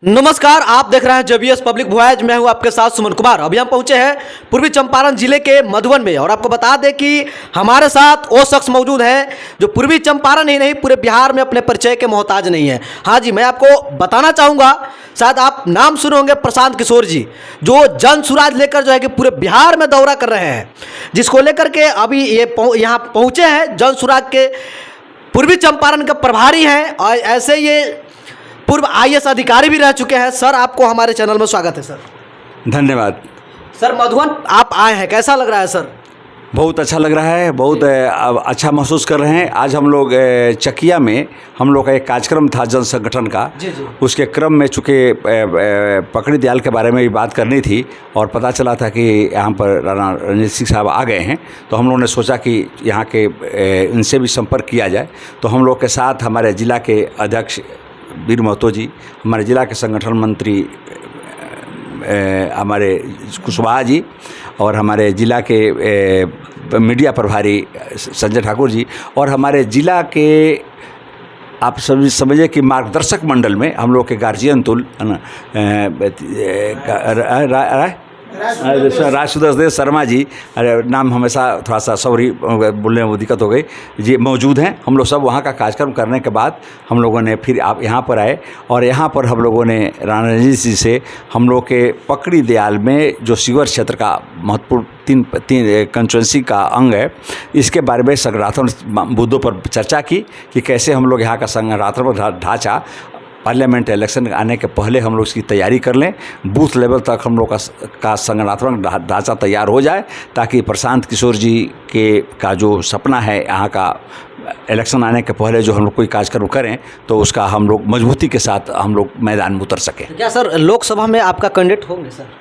नमस्कार, आप देख रहे हैं जेबीएस पब्लिक वॉइस। मैं हूं आपके साथ सुमन कुमार। अभी हम पहुंचे हैं पूर्वी चंपारण जिले के मधुबन में और आपको बता दें कि हमारे साथ वो शख्स मौजूद है जो पूर्वी चंपारण ही नहीं पूरे बिहार में अपने परिचय के मोहताज नहीं है। हाँ जी, मैं आपको बताना चाहूँगा, शायद आप नाम सुने होंगे प्रशांत किशोर जी, जो जन सुराज लेकर जो है कि पूरे बिहार में दौरा कर रहे हैं, जिसको लेकर के अभी ये यहाँ पहुँचे हैं। जन सुराज के पूर्वी चंपारण के प्रभारी हैं और ऐसे ये पूर्व आईएएस अधिकारी भी रह चुके हैं। सर, आपको हमारे चैनल में स्वागत है। सर धन्यवाद। सर, मधुबन आप आए हैं, कैसा लग रहा है? सर बहुत अच्छा लग रहा है, बहुत अच्छा महसूस कर रहे हैं। आज हम लोग चकिया में हम लोग का एक कार्यक्रम था जन संगठन का। जी। उसके क्रम में चूँकि पकड़ी दयाल के बारे में भी बात करनी थी और पता चला था कि यहाँ पर राणा रणजीत सिंह साहब आ गए हैं, तो हम लोगों ने सोचा कि यहाँ के इनसे भी संपर्क किया जाए। तो हम लोग के साथ हमारे ज़िला के अध्यक्ष वीर महतो जी, हमारे ज़िला के संगठन मंत्री हमारे कुशवाहा जी और हमारे ज़िला के मीडिया प्रभारी संजय ठाकुर जी और हमारे ज़िला के आप सभी समझिए कि मार्गदर्शक मंडल में हम लोग के गार्जियन तुल राज सुदर्शन शर्मा जी, अरे नाम हमेशा थोड़ा सा सॉरी बोलने में दिक्कत हो गई जी, मौजूद हैं। हम लोग सब वहाँ का कार्यक्रम करने के बाद हम लोगों ने फिर आप यहाँ पर आए और यहाँ पर हम लोगों ने राणा रणजीत जी से हम लोग के पकड़ी दयाल में जो शिवर क्षेत्र का महत्वपूर्ण तीन कंस्टिट्यूंसी का अंग है, इसके बारे में संगठनात्मक मुद्दों पर चर्चा की कि कैसे हम लोग यहाँ का संगठनात्मक ढांचा पार्लियामेंट इलेक्शन आने के पहले हम लोग इसकी तैयारी कर लें, बूथ लेवल तक हम लोग का संगठनात्मक ढांचा तैयार हो जाए, ताकि प्रशांत किशोर जी का जो सपना है यहाँ का इलेक्शन आने के पहले जो हम लोग कोई कार्यक्रम करें तो उसका हम लोग मजबूती के साथ हम लोग मैदान में उतर सकें। क्या सर लोकसभा में आपका कैंडिडेट होंगे? सर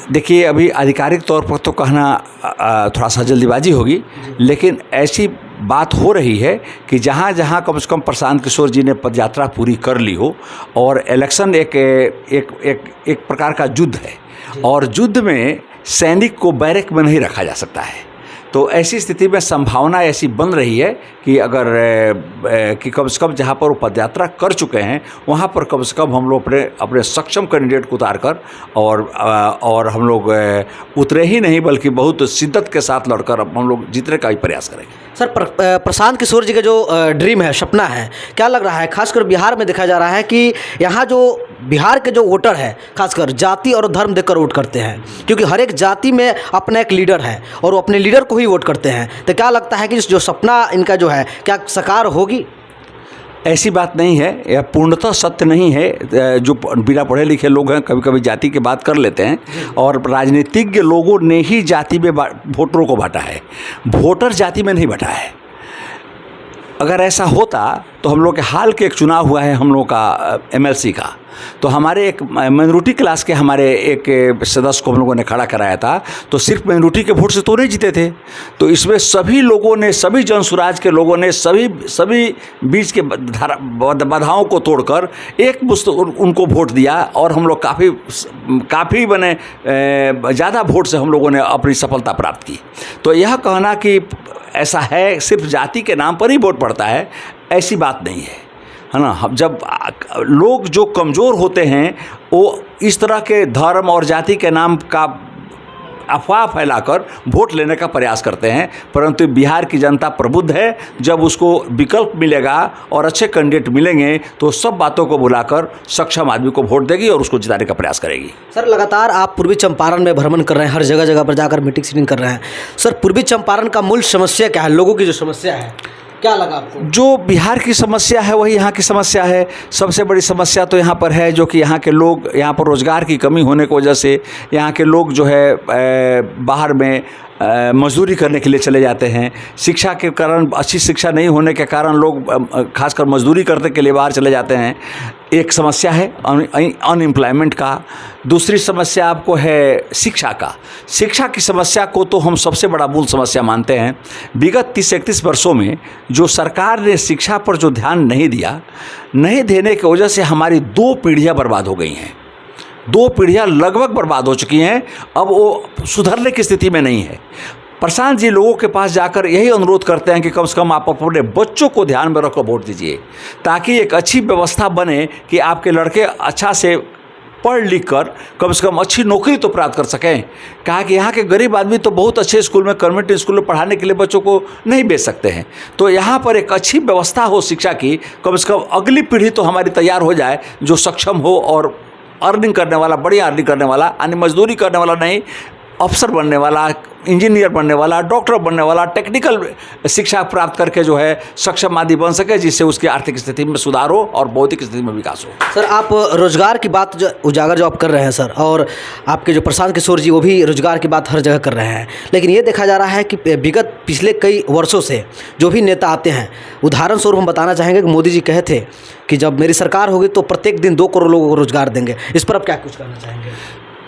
देखिए, अभी आधिकारिक तौर पर तो कहना थोड़ा सा जल्दीबाजी होगी, लेकिन ऐसी बात हो रही है कि जहाँ जहाँ कम से कम प्रशांत किशोर जी ने पदयात्रा पूरी कर ली हो और इलेक्शन एक प्रकार का युद्ध है और युद्ध में सैनिक को बैरक में नहीं रखा जा सकता है। तो ऐसी स्थिति में संभावना ऐसी बन रही है कि अगर कि कम से कम जहाँ पर वो पदयात्रा कर चुके हैं वहाँ पर कम से कम हम लोग अपने सक्षम कैंडिडेट को उतार कर और हम लोग उतरे ही नहीं बल्कि बहुत शिद्दत के साथ लड़कर हम लोग जीतने का भी प्रयास करेंगे। सर, प्रशांत किशोर जी का जो ड्रीम है, सपना है, क्या लग रहा है? खासकर बिहार में देखा जा रहा है कि यहाँ जो बिहार के जो वोटर है खासकर जाति और धर्म देखकर वोट करते हैं, क्योंकि हर एक जाति में अपना एक लीडर है और वो अपने लीडर को ही वोट करते हैं। तो क्या लगता है कि जो सपना इनका जो है क्या साकार होगी? ऐसी बात नहीं है, यह पूर्णतः सत्य नहीं है। जो बिना पढ़े लिखे लोग हैं कभी कभी जाति की बात कर लेते हैं और राजनीतिज्ञ लोगों ने ही जाति में वोटरों को बांटा है, वोटर जाति में नहीं बांटा है। अगर ऐसा होता तो हम लोग के हाल के एक चुनाव हुआ है हम लोग का एमएलसी का, तो हमारे एक माइनॉरिटी क्लास के हमारे एक सदस्य को हम लोगों ने खड़ा कराया था, तो सिर्फ माइनॉरिटी के वोट से तो नहीं जीते थे। तो इसमें सभी लोगों ने, सभी जन सुराज के लोगों ने सभी बीच के बाधाओं को तोड़कर एक मुश्त उनको वोट दिया और हम लोग काफ़ी बने ज़्यादा वोट से हम लोगों ने अपनी सफलता प्राप्त की। तो यह कहना कि ऐसा है सिर्फ जाति के नाम पर ही वोट पड़ता है, ऐसी बात नहीं है ना। हम जब लोग जो कमज़ोर होते हैं वो इस तरह के धर्म और जाति के नाम का अफवाह फैलाकर वोट लेने का प्रयास करते हैं, परंतु बिहार की जनता प्रबुद्ध है। जब उसको विकल्प मिलेगा और अच्छे कैंडिडेट मिलेंगे तो सब बातों को भुलाकर सक्षम आदमी को वोट देगी और उसको जिताने का प्रयास करेगी। सर, लगातार आप पूर्वी चंपारण में भ्रमण कर रहे हैं, हर जगह जगह पर जाकर मीटिंग सीटिंग कर रहे हैं। सर, पूर्वी चंपारण का मूल समस्या क्या है? लोगों की जो समस्या है क्या लगा आपको? जो बिहार की समस्या है वही यहाँ की समस्या है। सबसे बड़ी समस्या तो यहाँ पर है जो कि यहाँ के लोग, यहाँ पर रोज़गार की कमी होने की वजह से यहाँ के लोग जो है बाहर में मजदूरी करने के लिए चले जाते हैं। शिक्षा के कारण, अच्छी शिक्षा नहीं होने के कारण लोग खासकर मजदूरी करने के लिए बाहर चले जाते हैं। एक समस्या है अनएम्प्लॉयमेंट का। दूसरी समस्या आपको है शिक्षा का। शिक्षा की समस्या को तो हम सबसे बड़ा मूल समस्या मानते हैं। विगत 30-31 वर्षों में जो सरकार ने शिक्षा पर जो ध्यान नहीं देने की वजह से हमारी 2 पीढ़ियाँ बर्बाद हो गई हैं। 2 पीढ़ियाँ लगभग बर्बाद हो चुकी हैं। अब वो सुधरने की स्थिति में नहीं है। प्रशांत जी लोगों के पास जाकर यही अनुरोध करते हैं कि कम से कम आप अपने बच्चों को ध्यान में रखकर वोट दीजिए, ताकि एक अच्छी व्यवस्था बने कि आपके लड़के अच्छा से पढ़ लिख कर कम से कम अच्छी नौकरी तो प्राप्त कर सकें। कहा कि यहाँ के गरीब आदमी तो बहुत अच्छे स्कूल में, कन्वेंट स्कूल में पढ़ाने के लिए बच्चों को नहीं भेज सकते हैं। तो यहाँ पर एक अच्छी व्यवस्था हो शिक्षा की, कम से कम अगली पीढ़ी तो हमारी तैयार हो जाए जो सक्षम हो और अर्निंग करने वाला, बढ़िया अर्निंग करने वाला, यानी मजदूरी करने वाला नहीं, अफसर बनने वाला, इंजीनियर बनने वाला, डॉक्टर बनने वाला, टेक्निकल शिक्षा प्राप्त करके जो है सक्षम आदि बन सके, जिससे उसकी आर्थिक स्थिति में सुधार हो और भौतिक स्थिति में विकास हो। सर, आप रोजगार की बात जो उजागर जो आप कर रहे हैं सर, और आपके जो प्रशांत किशोर जी वो भी रोजगार की बात हर जगह कर रहे हैं, लेकिन ये देखा जा रहा है कि विगत पिछले कई वर्षों से जो भी नेता आते हैं, उदाहरण स्वरूप हम बताना चाहेंगे कि मोदी जी कहे थे कि जब मेरी सरकार होगी तो प्रत्येक दिन 2 करोड़ लोगों को रोजगार देंगे। इस पर आप क्या कुछ कहना चाहेंगे?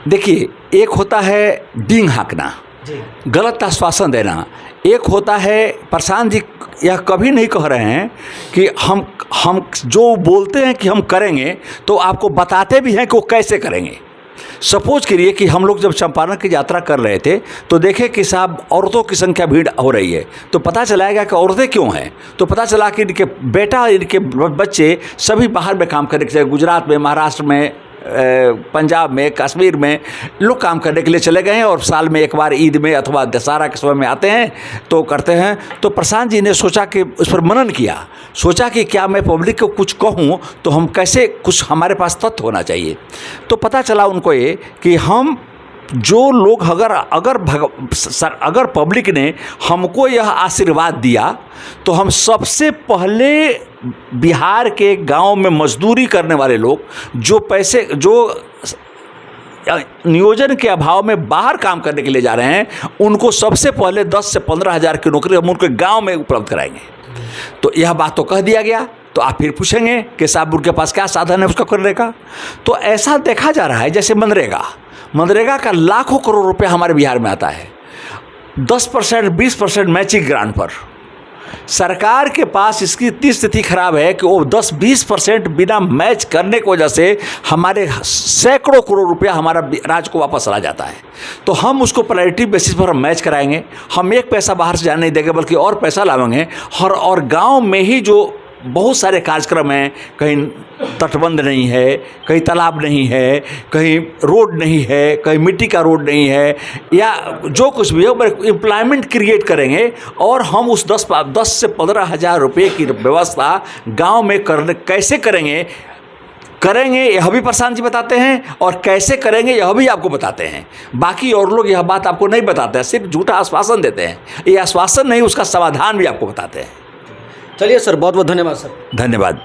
देखिए, एक होता है डींग हाँकना, गलत आश्वासन देना। एक होता है, प्रशांत जी यह कभी नहीं कह रहे हैं कि हम जो बोलते हैं कि हम करेंगे तो आपको बताते भी हैं कि वो कैसे करेंगे। सपोज करिए कि हम लोग जब चंपारण की यात्रा कर रहे थे तो देखे कि साहब औरतों की संख्या भीड़ हो रही है, तो पता चलाएगा कि औरतें क्यों हैं। तो पता चला कि इनके बेटा, इनके बच्चे सभी बाहर में काम करने के लिए, गुजरात में, महाराष्ट्र में, पंजाब में, कश्मीर में लोग काम करने के लिए चले गए हैं, और साल में एक बार ईद में अथवा दशहरा के समय में आते हैं तो करते हैं। तो प्रशांत जी ने सोचा कि उस पर मनन किया, सोचा कि क्या मैं पब्लिक को कुछ कहूँ तो हम कैसे, कुछ हमारे पास तथ्य होना चाहिए। तो पता चला उनको ये कि हम जो लोग अगर पब्लिक ने हमको यह आशीर्वाद दिया तो हम सबसे पहले बिहार के गांव में मजदूरी करने वाले लोग जो नियोजन के अभाव में बाहर काम करने के लिए जा रहे हैं, उनको सबसे पहले 10 से 15 हज़ार की नौकरी हम उनके गांव में उपलब्ध कराएंगे। तो यह बात तो कह दिया गया। तो आप फिर पूछेंगे कि साहब उनके पास क्या साधन है उसका करने का। तो ऐसा देखा जा रहा है जैसे मनरेगा का लाखों करोड़ रुपया हमारे बिहार में आता है, 10% 20% मैचिंग ग्रांट पर। सरकार के पास इसकी इतनी स्थिति खराब है कि वो 10-20% बिना मैच करने की वजह से हमारे सैकड़ों करोड़ रुपया हमारा राज्य को वापस चला जाता है। तो हम उसको प्रायोरिटी बेसिस पर हम मैच कराएंगे, हम एक पैसा बाहर से जाने नहीं देंगे बल्कि और पैसा लाएंगे। और गांव में ही जो बहुत सारे कार्यक्रम हैं, कहीं तटबंध नहीं है, कहीं तालाब नहीं है, कहीं रोड नहीं है, कहीं मिट्टी का रोड नहीं है, या जो कुछ भी है एम्प्लॉयमेंट क्रिएट करेंगे, और हम उस 10 से 15 हज़ार रुपये की व्यवस्था गांव में कैसे करेंगे यह भी प्रशांत जी बताते हैं, और कैसे करेंगे यह भी आपको बताते हैं। बाकी और लोग यह बात आपको नहीं बताते हैं, सिर्फ झूठा आश्वासन देते हैं। ये आश्वासन नहीं, उसका समाधान भी आपको बताते हैं। चलिए सर, बहुत बहुत धन्यवाद सर। धन्यवाद।